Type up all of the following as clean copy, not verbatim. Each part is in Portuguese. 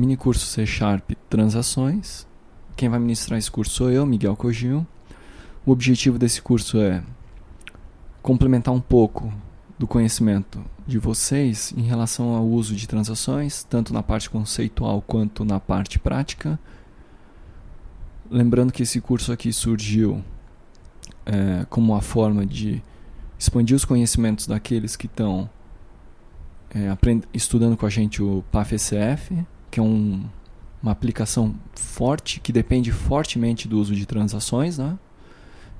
mini curso C# Transações. Quem vai ministrar esse curso sou eu, Miguel Cogil. O objetivo desse curso é complementar um pouco do conhecimento de vocês em relação ao uso de transações, tanto na parte conceitual quanto na parte prática. Lembrando que esse curso aqui surgiu como uma forma de expandir os conhecimentos daqueles que estão estudando com a gente o PAF-ECF, que é uma aplicação forte, que depende fortemente do uso de transações, né?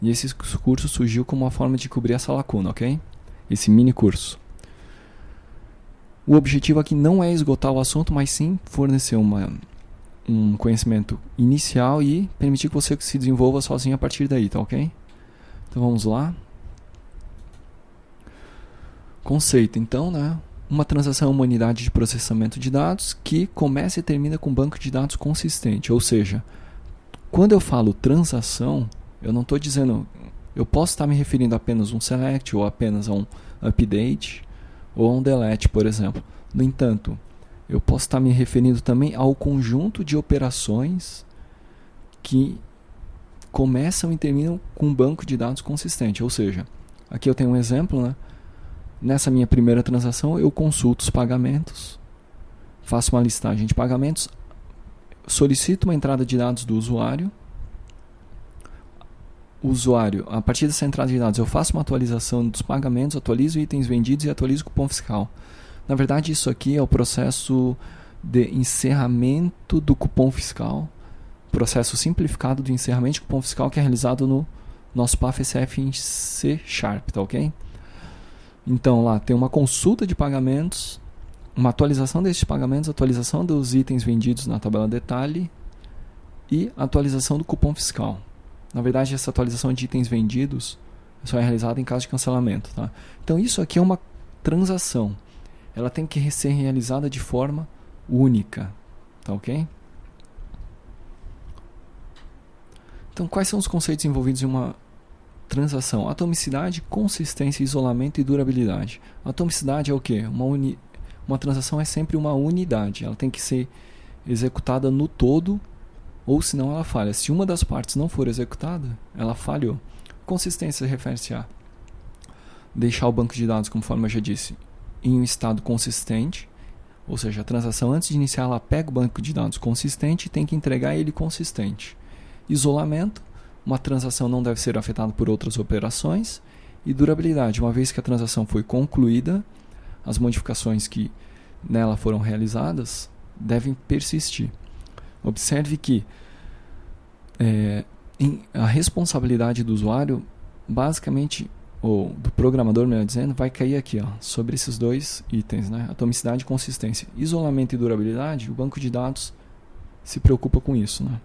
E esse curso surgiu como uma forma de cobrir essa lacuna, ok? Esse mini curso. O objetivo aqui não é esgotar o assunto, mas sim fornecer um conhecimento inicial e permitir que você se desenvolva sozinho a partir daí, tá ok? Então vamos lá. Conceito, então, né? Uma transação é uma unidade de processamento de dados que começa e termina com um banco de dados consistente. Ou seja, quando eu falo transação, eu não estou dizendo... Eu posso estar me referindo a apenas um select, ou apenas a um update, ou a um delete, por exemplo. No entanto, eu posso estar me referindo também ao conjunto de operações que começam e terminam com um banco de dados consistente. Ou seja, aqui eu tenho um exemplo, né? Nessa minha primeira transação, eu consulto os pagamentos, faço uma listagem de pagamentos, solicito uma entrada de dados do usuário. O usuário, a partir dessa entrada de dados, eu faço uma atualização dos pagamentos, atualizo itens vendidos e atualizo o cupom fiscal. Na verdade, isso aqui é o processo de encerramento do cupom fiscal, processo simplificado de encerramento de cupom fiscal que é realizado no nosso PAF-ECF em C#, tá ok? Então lá tem uma consulta de pagamentos, uma atualização desses pagamentos, atualização dos itens vendidos na tabela detalhe e atualização do cupom fiscal. Na verdade, essa atualização de itens vendidos só é realizada em caso de cancelamento, tá? Então isso aqui é uma transação. Ela tem que ser realizada de forma única, tá ok? Então quais são os conceitos envolvidos em uma transação? Atomicidade, consistência, isolamento e durabilidade. Atomicidade é o quê? Uma transação é sempre uma unidade. Ela tem que ser executada no todo, ou senão ela falha. Se uma das partes não for executada, ela falhou. Consistência refere-se a deixar o banco de dados, conforme eu já disse, em um estado consistente. Ou seja, a transação, antes de iniciar, ela pega o banco de dados consistente e tem que entregar ele consistente. Isolamento. Uma transação não deve ser afetada por outras operações. E durabilidade. Uma vez que a transação foi concluída, as modificações que nela foram realizadas devem persistir. Observe que a responsabilidade do usuário, basicamente, ou do programador, melhor dizendo, vai cair aqui, ó, sobre esses dois itens, né? Atomicidade e consistência. Isolamento e durabilidade, o banco de dados se preocupa com isso, né?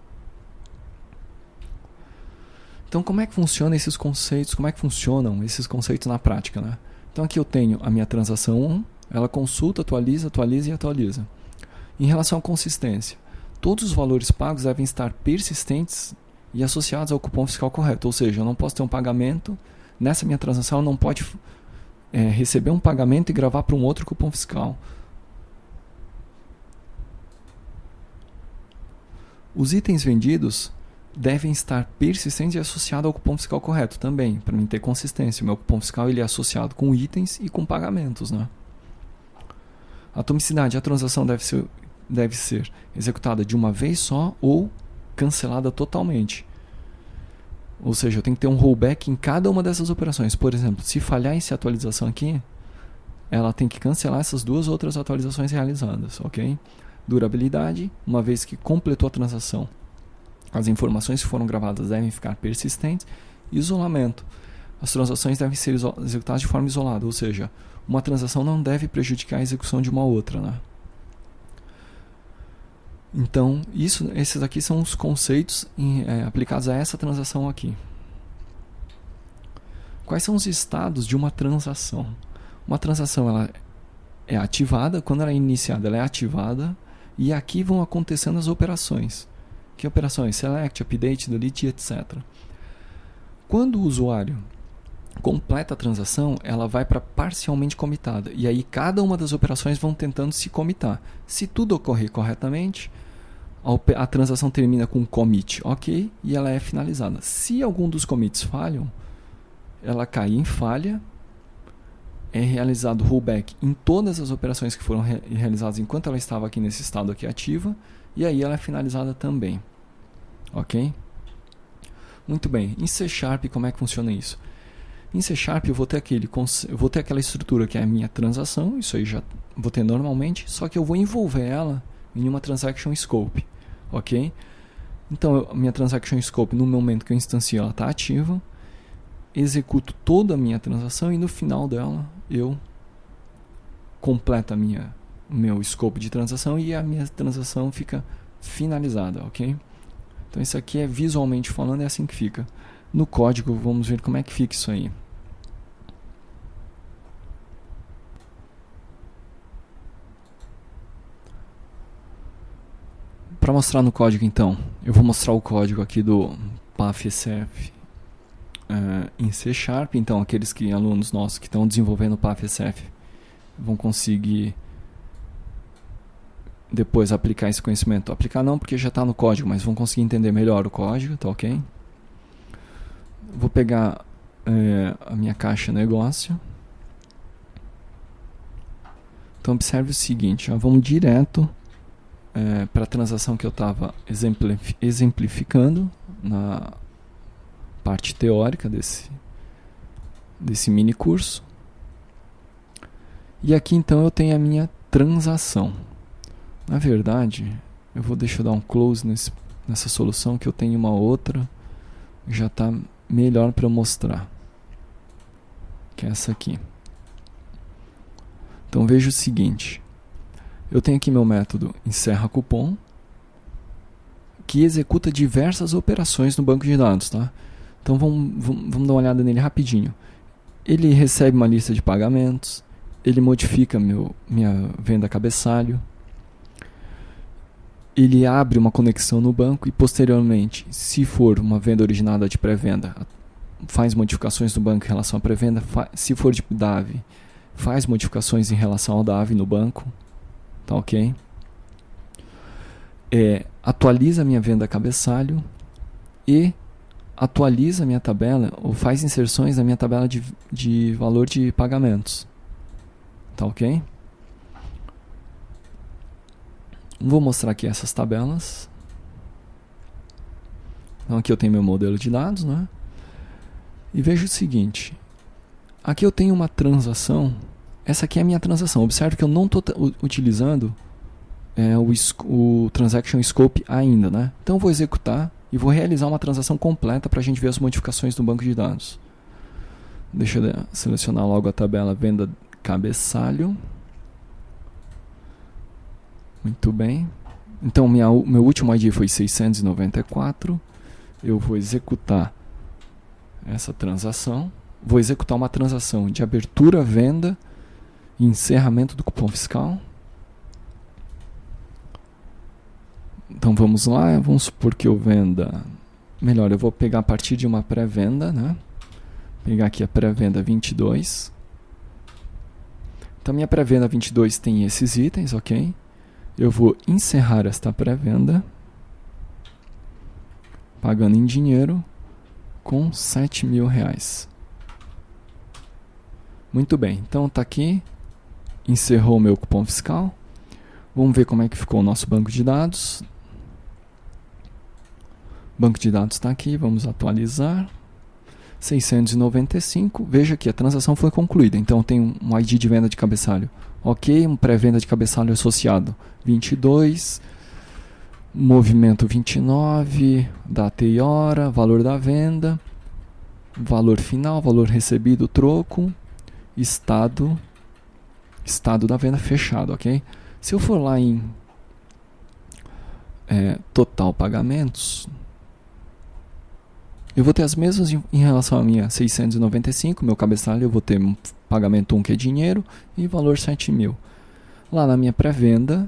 Então, como é que funcionam esses conceitos? Como é que funcionam esses conceitos na prática, né? Então, aqui eu tenho a minha transação 1, ela consulta, atualiza, atualiza e atualiza. Em relação à consistência, todos os valores pagos devem estar persistentes e associados ao cupom fiscal correto. Ou seja, eu não posso ter um pagamento, nessa minha transação não pode receber um pagamento e gravar para um outro cupom fiscal. Os itens vendidos devem estar persistentes e associados ao cupom fiscal correto também, para mim ter consistência. O meu cupom fiscal ele é associado com itens e com pagamentos, né? Atomicidade, a transação deve ser executada de uma vez só ou cancelada totalmente. Ou seja, eu tenho que ter um rollback em cada uma dessas operações. Por exemplo, se falhar essa atualização aqui, ela tem que cancelar essas duas outras atualizações realizadas, ok? Durabilidade, uma vez que completou a transação, as informações que foram gravadas devem ficar persistentes. Isolamento, as transações devem ser executadas de forma isolada, ou seja, uma transação não deve prejudicar a execução de uma outra, né? Então, esses aqui são os conceitos aplicados a essa transação aqui. Quais são os estados de uma transação? Uma transação ela é ativada, quando ela é iniciada, ela é ativada, e aqui vão acontecendo as operações. Que operações? Select, update, delete, etc. Quando o usuário completa a transação, ela vai para parcialmente comitada. E aí cada uma das operações vão tentando se comitar. Se tudo ocorrer corretamente, a transação termina com um commit ok e ela é finalizada. Se algum dos commits falham, ela cai em falha, é realizado rollback em todas as operações que foram realizadas enquanto ela estava aqui nesse estado aqui ativa, e aí ela é finalizada também. Ok? Muito bem. Em C Sharp, como é que funciona isso? Em C Sharp eu vou ter aquela estrutura que é a minha transação, isso aí já vou ter normalmente, só que eu vou envolver ela em uma transaction scope. Ok? Então, a minha transaction scope, no momento que eu instancio, ela está ativa, executo toda a minha transação e no final dela eu completo o meu scope de transação e a minha transação fica finalizada, ok? Então isso aqui é visualmente falando, é assim que fica. No código vamos ver como é que fica isso aí. Para mostrar no código então, eu vou mostrar o código aqui do PAFSF em C Sharp. Então aqueles alunos nossos que estão desenvolvendo o PAFSF vão conseguir depois aplicar esse conhecimento. Aplicar não, porque já está no código, mas vão conseguir entender melhor o código, tá ok? Vou pegar a minha caixa negócio. Então observe o seguinte, vamos direto para a transação que eu estava exemplificando na parte teórica desse mini curso. E aqui então eu tenho a minha transação. Na verdade, deixa eu dar um close nessa solução, que eu tenho uma outra, já está melhor para eu mostrar, que é essa aqui. Então veja o seguinte, eu tenho aqui meu método encerra cupom, que executa diversas operações no banco de dados, tá? Então vamos dar uma olhada nele rapidinho. Ele recebe uma lista de pagamentos, ele modifica minha venda cabeçalho, ele abre uma conexão no banco e posteriormente, se for uma venda originada de pré-venda, faz modificações no banco em relação à pré-venda. Se for de DAV, faz modificações em relação ao DAV no banco. Tá ok? Atualiza a minha venda cabeçalho e atualiza a minha tabela, ou faz inserções na minha tabela de valor de pagamentos. Tá ok? Vou mostrar aqui essas tabelas. Então aqui eu tenho meu modelo de dados, né? E veja o seguinte. Aqui eu tenho uma transação. Essa aqui é a minha transação. Observe que eu não estou utilizando o Transaction Scope ainda, né? Então eu vou executar e vou realizar uma transação completa para a gente ver as modificações do banco de dados. Deixa eu selecionar logo a tabela venda cabeçalho. Muito bem. Então meu último ID foi 694. Eu vou executar essa transação. Vou executar uma transação de abertura, venda e encerramento do cupom fiscal. Então vamos lá, vamos supor que eu venda. Melhor, eu vou pegar a partir de uma pré-venda, né? Pegar aqui a pré-venda 22. Então minha pré-venda 22 tem esses itens, ok? Eu vou encerrar esta pré-venda pagando em dinheiro com R$7.000. Muito bem, então está aqui, encerrou o meu cupom fiscal. Vamos ver como é que ficou o nosso banco de dados. O banco de dados está aqui, vamos atualizar. 695, veja que a transação foi concluída, então tem um ID de venda de cabeçalho. Ok, um pré-venda de cabeçalho associado 22, movimento 29, data e hora, valor da venda, valor final, valor recebido, troco, estado da venda fechado, ok? Se eu for lá em total pagamentos, eu vou ter as mesmas em relação a minha 695, meu cabeçalho, eu vou ter um pagamento 1 que é dinheiro e valor 7.000. Lá na minha pré-venda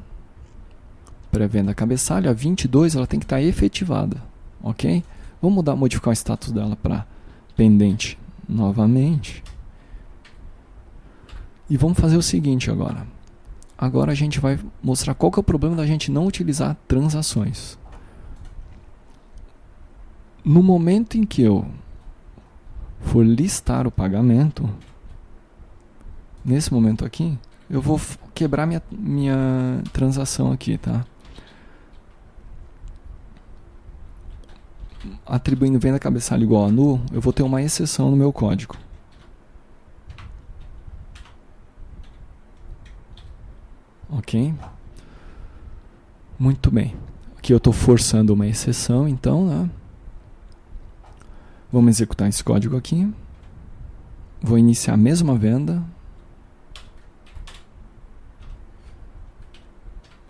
cabeçalho, a 22 ela tem que estar efetivada, ok? Vou modificar o status dela para pendente novamente. E vamos fazer o seguinte agora. Agora a gente vai mostrar qual que é o problema da gente não utilizar transações. No momento em que eu for listar o pagamento, nesse momento aqui, eu vou quebrar minha transação aqui, tá? Atribuindo venda cabeçalho igual a null, eu vou ter uma exceção no meu código. Ok? Muito bem. Aqui eu estou forçando uma exceção, então, né? Vamos executar esse código aqui. Vou iniciar a mesma venda.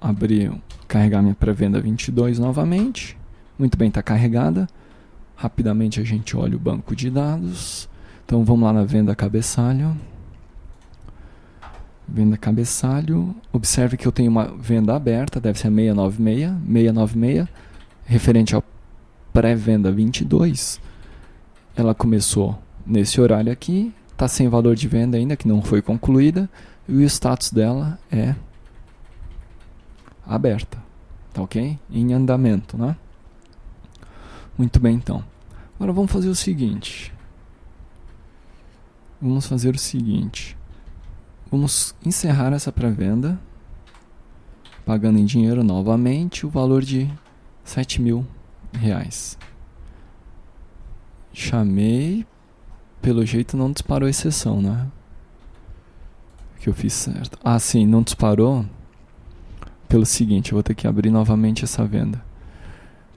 Abrir, carregar minha pré-venda 22 novamente. Muito bem, está carregada. Rapidamente a gente olha o banco de dados. Então vamos lá na venda cabeçalho. Venda cabeçalho. Observe que eu tenho uma venda aberta, deve ser a 696, referente ao pré-venda 22. Ela começou nesse horário aqui, está sem valor de venda ainda, que não foi concluída, e o status dela é aberta, tá ok? Em andamento, né? Muito bem, então. Agora vamos fazer o seguinte. Vamos encerrar essa pré-venda, pagando em dinheiro novamente o valor de R$7.000. Chamei, pelo jeito não disparou exceção, né? Que eu fiz certo. Ah, sim, não disparou. Pelo seguinte, eu vou ter que abrir novamente essa venda.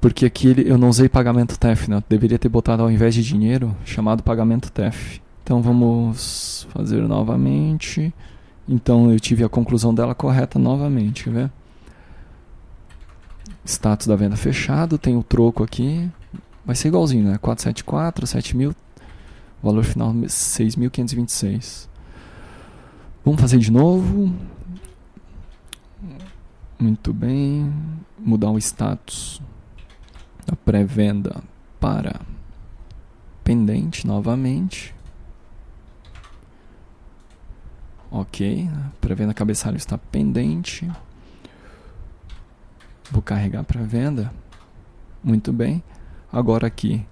Porque aqui eu não usei pagamento TEF, né? Eu deveria ter botado ao invés de dinheiro, chamado pagamento TEF. Então vamos fazer novamente. Então eu tive a conclusão dela correta novamente, quer ver? Status da venda fechado, tem o troco aqui. Vai ser igualzinho, né? 474, 7.000, valor final 6.526. Vamos fazer de novo. Muito bem. Mudar o status da pré-venda para pendente novamente. Ok. Pré-venda cabeçalho está pendente. Vou carregar pré-venda. Muito bem. Agora aqui,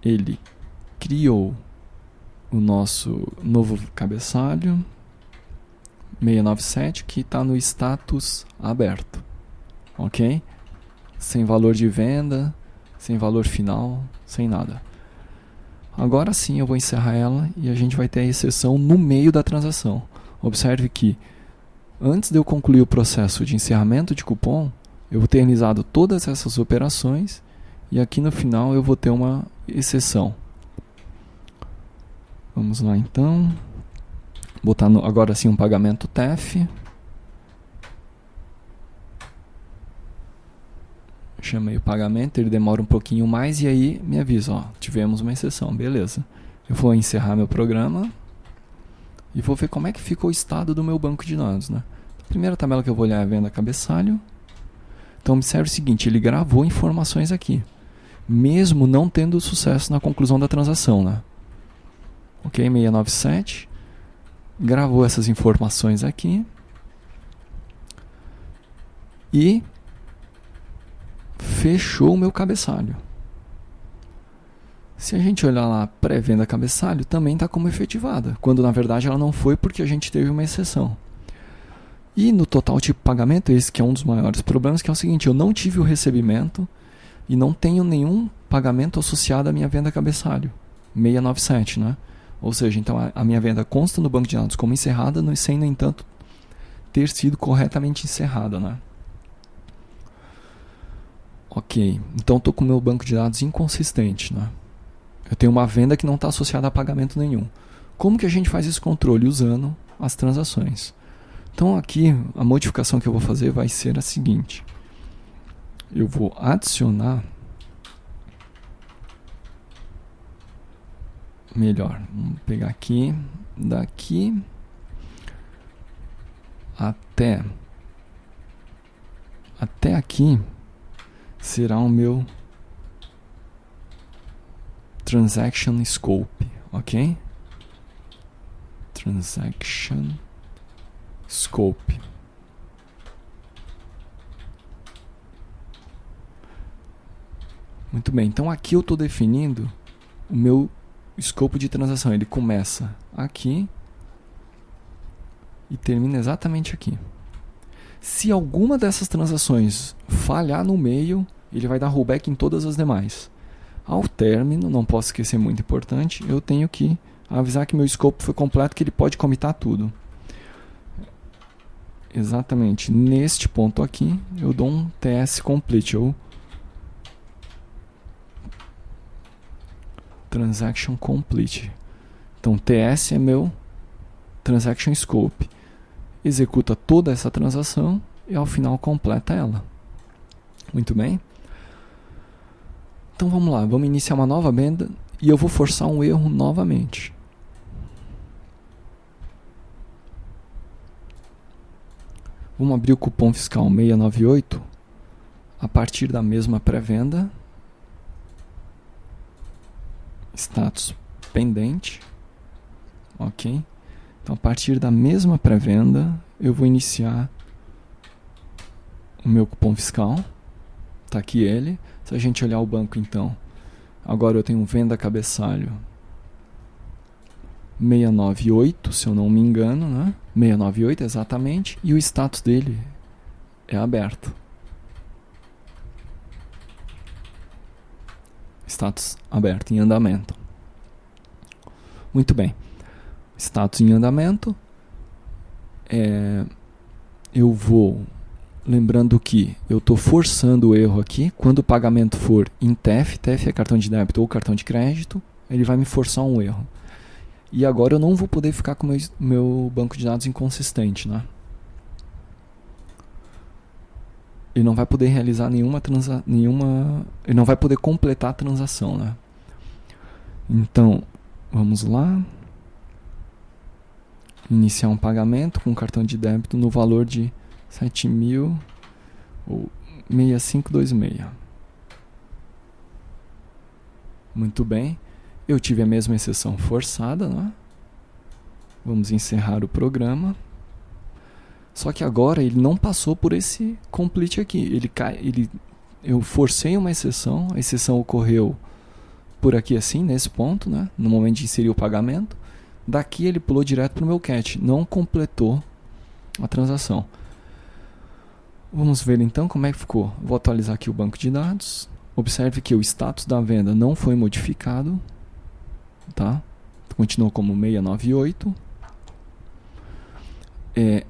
ele criou o nosso novo cabeçalho 697, que está no status aberto, ok? Sem valor de venda, sem valor final, sem nada. Agora sim eu vou encerrar ela e a gente vai ter a exceção no meio da transação. Observe que antes de eu concluir o processo de encerramento de cupom, eu vou ter realizado todas essas operações. E aqui no final eu vou ter uma exceção. Vamos lá então. Botar agora sim um pagamento TEF. Chamei o pagamento, ele demora um pouquinho mais e aí me avisa, ó, tivemos uma exceção, beleza. Eu vou encerrar meu programa e vou ver como é que ficou o estado do meu banco de dados, né? A primeira tabela que eu vou olhar é a venda cabeçalho. Então observe o seguinte, ele gravou informações aqui, mesmo não tendo sucesso na conclusão da transação, né? Ok, 697. Gravou essas informações aqui. E fechou o meu cabeçalho. Se a gente olhar lá, pré-venda cabeçalho, também está como efetivada, quando na verdade ela não foi porque a gente teve uma exceção. E no total tipo pagamento, esse que é um dos maiores problemas, que é o seguinte, eu não tive o recebimento e não tenho nenhum pagamento associado à minha venda cabeçalho, 697, né? Ou seja, então a minha venda consta no banco de dados como encerrada, sem, no entanto, ter sido corretamente encerrada, né? Ok, então estou com o meu banco de dados inconsistente, né? Eu tenho uma venda que não está associada a pagamento nenhum. Como que a gente faz esse controle? Usando as transações. Então aqui, a modificação que eu vou fazer vai ser a seguinte. Eu vou adicionar... Melhor, vamos pegar aqui, daqui até aqui será o meu Transaction Scope, ok? Transaction Scope. Muito bem, então aqui eu estou definindo o meu escopo de transação. Ele começa aqui e termina exatamente aqui. Se alguma dessas transações falhar no meio, ele vai dar rollback em todas as demais. Ao término, não posso esquecer, muito importante, eu tenho que avisar que meu escopo foi completo, que ele pode commitar tudo. Exatamente neste ponto aqui, eu dou um TS complete, ou Transaction Complete. Então, TS é meu Transaction Scope. Executa toda essa transação e ao final completa ela. Muito bem? Então vamos lá, vamos iniciar uma nova venda e eu vou forçar um erro novamente. Vamos abrir o cupom fiscal 698 a partir da mesma pré-venda. Status pendente. Ok? Então, a partir da mesma pré-venda, eu vou iniciar o meu cupom fiscal. Está aqui ele. Se a gente olhar o banco, então, agora eu tenho venda cabeçalho 698, se eu não me engano, né? 698 exatamente, e o status dele é aberto. Status aberto, em andamento. Muito bem. Status em andamento. Eu vou... Lembrando que eu estou forçando o erro aqui. Quando o pagamento for em TEF, TEF é cartão de débito ou cartão de crédito, ele vai me forçar um erro. E agora eu não vou poder ficar com o meu banco de dados inconsistente, né? Ele não vai poder realizar nenhuma ele não vai poder completar a transação, né? Então, vamos lá. Iniciar um pagamento com cartão de débito no valor de 7.000 ou 6526. Muito bem. Eu tive a mesma exceção forçada, né? Vamos encerrar o programa. Só que agora ele não passou por esse complete aqui. Eu forcei uma exceção, a exceção ocorreu por aqui assim, nesse ponto, né? No momento de inserir o pagamento. Daqui ele pulou direto para o meu catch, não completou a transação. Vamos ver então como é que ficou. Vou atualizar aqui o banco de dados. Observe que o status da venda não foi modificado, tá? Continuou como 698.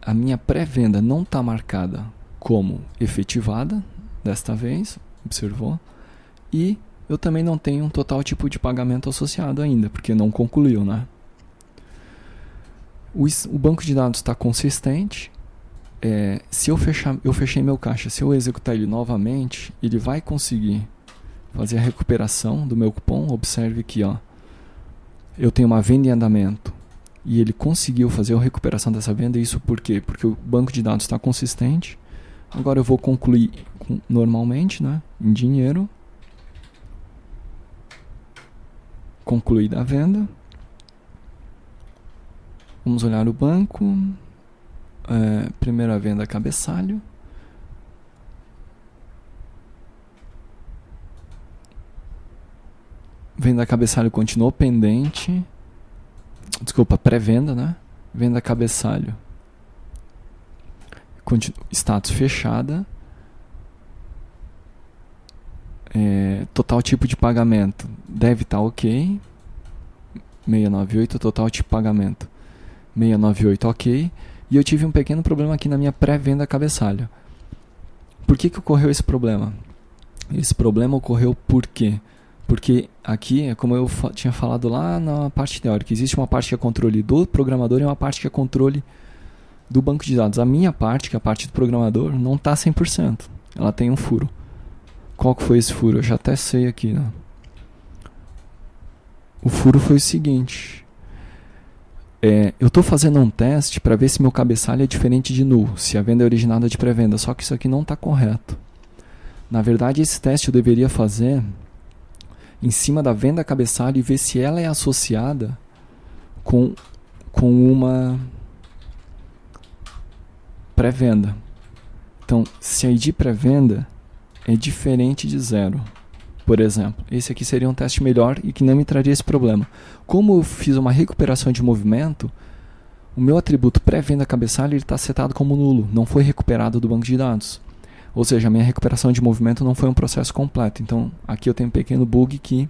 A minha pré-venda não está marcada como efetivada desta vez, observou? E eu também não tenho um total tipo de pagamento associado ainda, porque não concluiu, né? O banco de dados está consistente. Se eu fechei meu caixa, se eu executar ele novamente, ele vai conseguir fazer a recuperação do meu cupom. Observe que eu tenho uma venda em andamento e ele conseguiu fazer a recuperação dessa venda. Isso por quê? Porque o banco de dados está consistente. Agora eu vou concluir normalmente, né, em dinheiro. Concluída a venda. Vamos olhar o banco. Primeira venda cabeçalho. Venda cabeçalho continuou pendente. Desculpa, pré-venda, né? Venda cabeçalho. Status fechada. Total tipo de pagamento deve estar ok. 698, total tipo de pagamento 698, ok. E eu tive um pequeno problema aqui na minha pré-venda cabeçalho. Por que ocorreu esse problema? Esse problema ocorreu por quê? Porque aqui, como eu tinha falado lá na parte teórica, existe uma parte que é controle do programador e uma parte que é controle do banco de dados. A minha parte, que é a parte do programador, não está 100%. Ela tem um furo. Qual que foi esse furo? Eu já até sei aqui, né? O furo foi o seguinte. Eu estou fazendo um teste para ver se meu cabeçalho é diferente de null, se a venda é originada de pré-venda, só que isso aqui não está correto. Na verdade, esse teste eu deveria fazer em cima da venda cabeçalho e ver se ela é associada com uma pré-venda. Então, se a ID pré-venda é diferente de 0, por exemplo, esse aqui seria um teste melhor e que não me traria esse problema. Como eu fiz uma recuperação de movimento, o meu atributo pré-venda cabeçalho está setado como nulo, não foi recuperado do banco de dados. Ou seja, a minha recuperação de movimento não foi um processo completo. Então, aqui eu tenho um pequeno bug que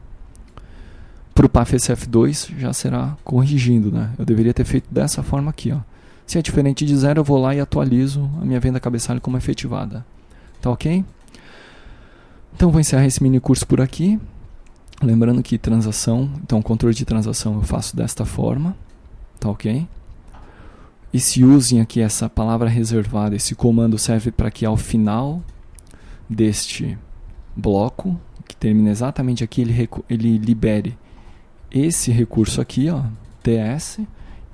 para o PAF-SF2 já será corrigindo, né? Eu deveria ter feito dessa forma aqui, ó. Se é diferente de 0, eu vou lá e atualizo a minha venda cabeçalho como efetivada. Tá ok? Então vou encerrar esse mini curso por aqui. Lembrando que transação, então controle de transação eu faço desta forma. Tá ok? Esse usem aqui, essa palavra reservada, esse comando serve para que ao final deste bloco, que termina exatamente aqui, ele libere esse recurso aqui, ó, TS.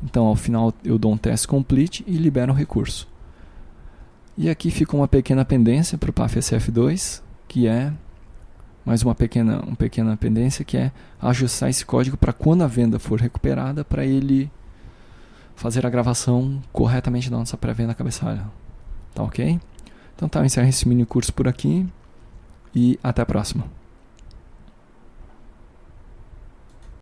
Então, ao final, eu dou um TS complete e libero o recurso. E aqui fica uma pequena pendência para o PAF-SF2, que é mais uma pequena pendência, que é ajustar esse código para quando a venda for recuperada, para ele fazer a gravação corretamente da nossa pré-venda cabeçalho. Tá ok? Então tá, eu encerro esse mini curso por aqui e até a próxima.